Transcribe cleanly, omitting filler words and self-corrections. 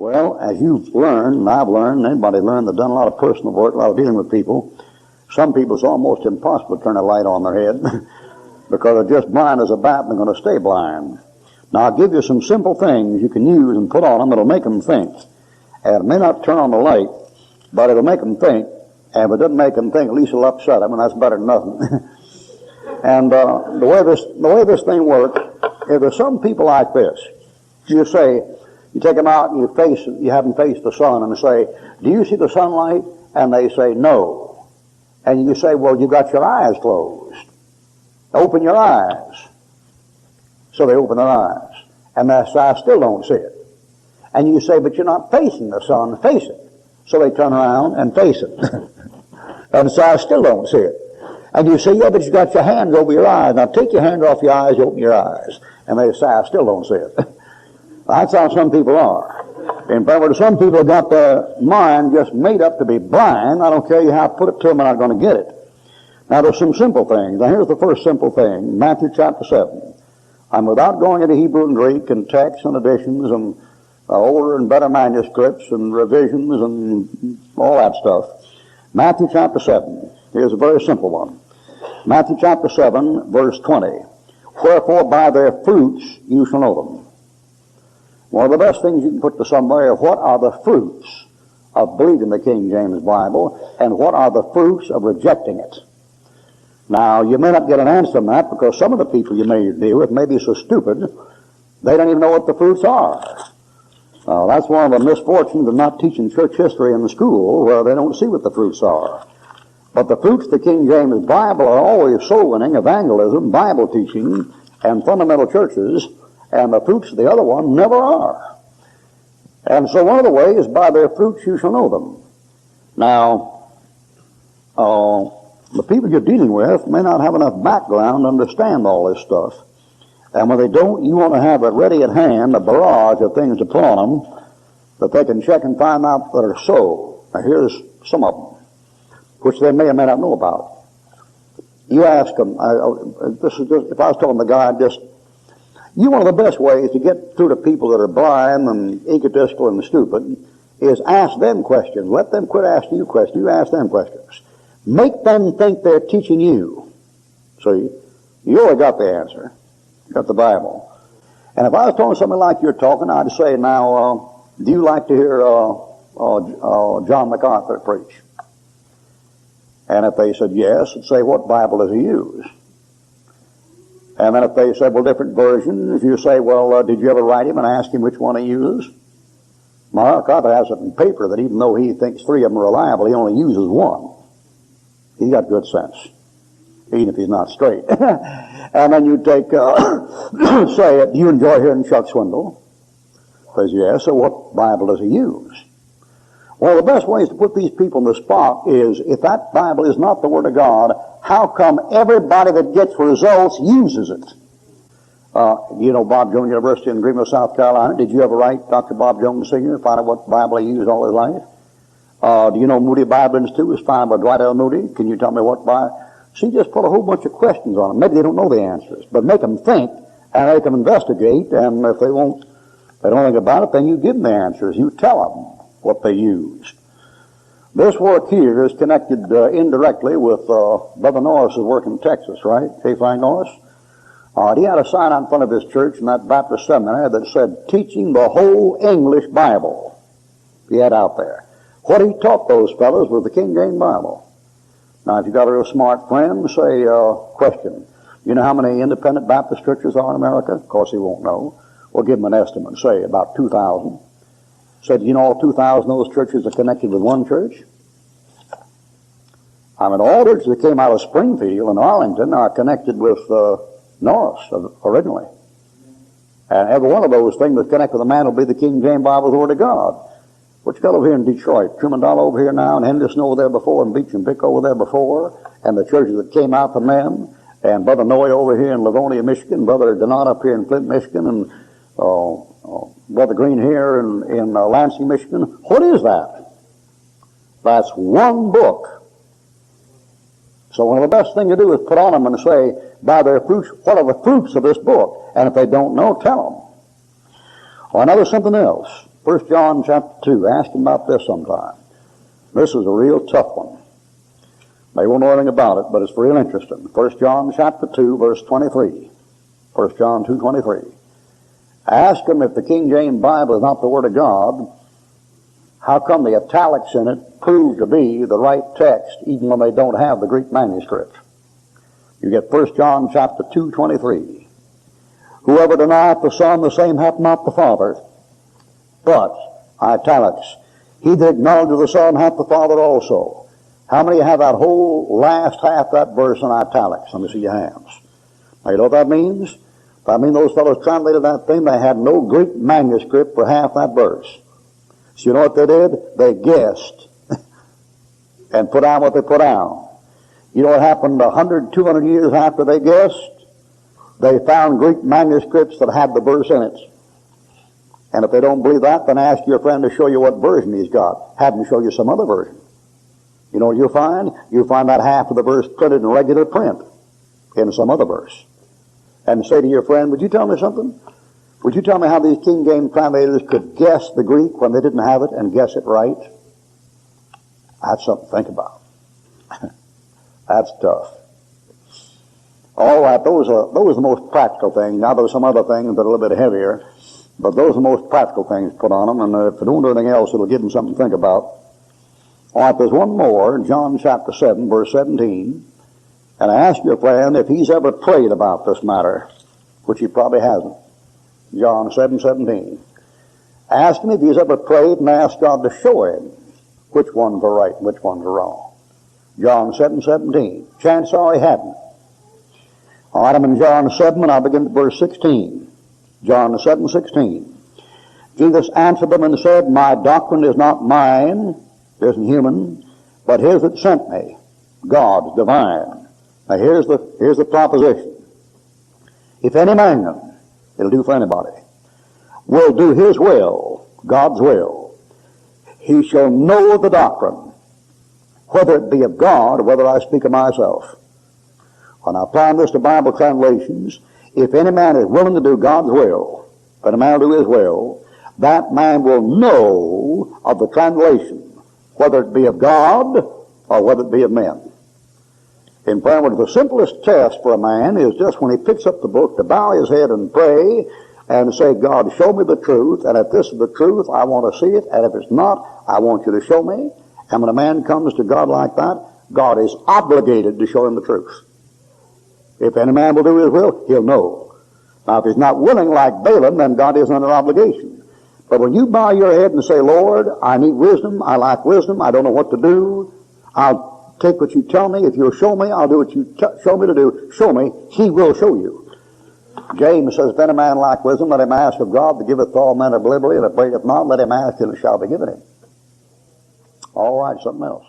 Well, as you've learned, and I've learned, and anybody learned that done a lot of personal work, a lot of dealing with people, some people it's almost impossible to turn a light on their head because they're just blind as a bat and they're going to stay blind. Now, I'll give you some simple things you can use and put on them that'll make them think. And it may not turn on the light, but it'll make them think. And if it doesn't make them think, at least it'll upset them, and that's better than nothing. And the way this thing works, if there's some people like this, you say, you take them out and you have them face the sun and say, do you see the sunlight? And they say, no. And you say, well, you got your eyes closed. Open your eyes. So they open their eyes. And they say, I still don't see it. And you say, but you're not facing the sun, face it. So they turn around and face it. And say, I still don't see it. And you say, yeah, but you got your hands over your eyes. Now take your hands off your eyes, open your eyes. And they say, I still don't see it. That's how some people are. In fact, some people have got their mind just made up to be blind. I don't care you how to put it to them, they're not going to get it. Now, there's some simple things. Now, here's the first simple thing. Matthew chapter 7. And without going into Hebrew and Greek and texts and additions and older and better manuscripts and revisions and all that stuff, Matthew chapter 7. Here's a very simple one. Matthew chapter 7, verse 20. Wherefore by their fruits you shall know them. One of the best things you can put to somebody are what are the fruits of believing the King James Bible and what are the fruits of rejecting it. Now, you may not get an answer on that because some of the people you may deal with may be so stupid they don't even know what the fruits are. That's one of the misfortunes of not teaching church history in the school where they don't see what the fruits are. But the fruits of the King James Bible are always soul winning, evangelism, Bible teaching, and fundamental churches. And the fruits of the other one never are. And so one of the ways is by their fruits you shall know them. Now, the people you're dealing with may not have enough background to understand all this stuff. And when they don't, you want to have it ready at hand, a barrage of things to put on them that they can check and find out that are so. Now here's some of them, which they may or may not know about. You ask them, if I was telling the guy one of the best ways to get through to people that are blind and egotistical and stupid is ask them questions. Let them quit asking you questions. You ask them questions. Make them think they're teaching you. So you already got the answer. You got the Bible. And if I was talking something like you're talking, I'd say, now, do you like to hear John MacArthur preach? And if they said yes, I'd say, what Bible does he use? And then if they said, well, different versions, you say, well, did you ever write him and ask him which one he uses? MacArthur has it in paper that even though he thinks three of them are reliable, he only uses one. He's got good sense, even if he's not straight. And then you take, say, do you enjoy hearing Chuck Swindoll? Says, yes. So what Bible does he use? Well, the best ways to put these people on the spot is, if that Bible is not the Word of God, how come everybody that gets results uses it? You know Bob Jones University in Greenville, South Carolina. Did you ever write Dr. Bob Jones Sr. and find out what Bible he used all his life? Do you know Moody Bible Institute was founded by Dwight L. Moody? Can you tell me what Bible? She just put a whole bunch of questions on them. Maybe they don't know the answers, but make them think and make them investigate. And if they don't think about it, then you give them the answers. You tell them what they use. This work here is connected indirectly with Brother Norris's work in Texas, right? J. Frank Norris. He had a sign out in front of his church in that Baptist seminary that said, teaching the whole English Bible. He had out there. What he taught those fellows was the King James Bible. Now, if you've got a real smart friend, say, question. You know how many independent Baptist churches are in America? Of course, he won't know. We'll give him an estimate, say about 2,000. Said, you know, all 2,000 of those churches are connected with one church? I mean, all churches that came out of Springfield and Arlington are connected with Norris originally. And every one of those things that's connected with a man will be the King James Bible, the Word of God. What you got over here in Detroit? Truman Doll over here now, and Henderson over there before, and Beach and Pick over there before, and the churches that came out from them, and Brother Noy over here in Livonia, Michigan, Brother Donat up here in Flint, Michigan, and Brother Green here in Lansing, Michigan. What is that? That's one book. So one of the best things to do is put on them and say, by their fruits, what are the fruits of this book? And if they don't know, tell them. Or another something else. 1 John chapter 2. Ask him about this sometime. This is a real tough one. They won't know anything about it, but it's real interesting. 1 John chapter 2, verse 23. 1 John 2:23. Ask him if the King James Bible is not the Word of God, how come the italics in it prove to be the right text even when they don't have the Greek manuscript? You get 1 John chapter 2:23. Whoever denieth the Son, the same hath not the Father. But, italics, he that acknowledgeth the Son hath the Father also. How many have that whole last half of that verse in italics? Let me see your hands. Now, you know what that means? That means those fellows translated that thing. They had no Greek manuscript for half that verse. So you know what they did? They guessed and put down what they put down. You know what happened 100, 200 years after they guessed? They found Greek manuscripts that had the verse in it. And if they don't believe that, then ask your friend to show you what version he's got. Have him show you some other version. You know what you'll find? You'll find that half of the verse printed in regular print in some other verse. And say to your friend, would you tell me something? Would you tell me how these King James translators could guess the Greek when they didn't have it and guess it right? That's something to think about. That's tough. All right, those are the most practical things. Now there's some other things that are a little bit heavier, but those are the most practical things put on them, and if they don't do anything else, it'll give them something to think about. All right, there's one more, John chapter 7, verse 17. And I ask your friend if he's ever prayed about this matter, which he probably hasn't. John 7:17. Ask him if he's ever prayed and asked God to show him which ones are right and which ones are wrong. John 7:17. Chances are he hadn't. All right, I'm in John 7, and I'll begin at verse 16. John 7:16. Jesus answered them and said, my doctrine is not mine, isn't human, but his that sent me, God's divine. Now here's the proposition. If any man, it'll do for anybody, will do his will, God's will, he shall know the doctrine, whether it be of God or whether I speak of myself. When I apply this to Bible translations, if any man is willing to do God's will, if any man will do his will, that man will know of the translation, whether it be of God or whether it be of men. In other words, the simplest test for a man is just when he picks up the book to bow his head and pray and say, God, show me the truth, and if this is the truth, I want to see it, and if it's not, I want you to show me. And when a man comes to God like that, God is obligated to show him the truth. If any man will do his will, he'll know. Now, if he's not willing like Balaam, then God isn't under obligation. But when you bow your head and say, Lord, I need wisdom, I lack wisdom, I don't know what to do, I'll take what you tell me. If you'll show me, I'll do what you show me to do. Show me, he will show you. James says, if any man lack wisdom, let him ask of God, that giveth to all men liberally, and if not, let him ask, and it shall be given him. All right, something else.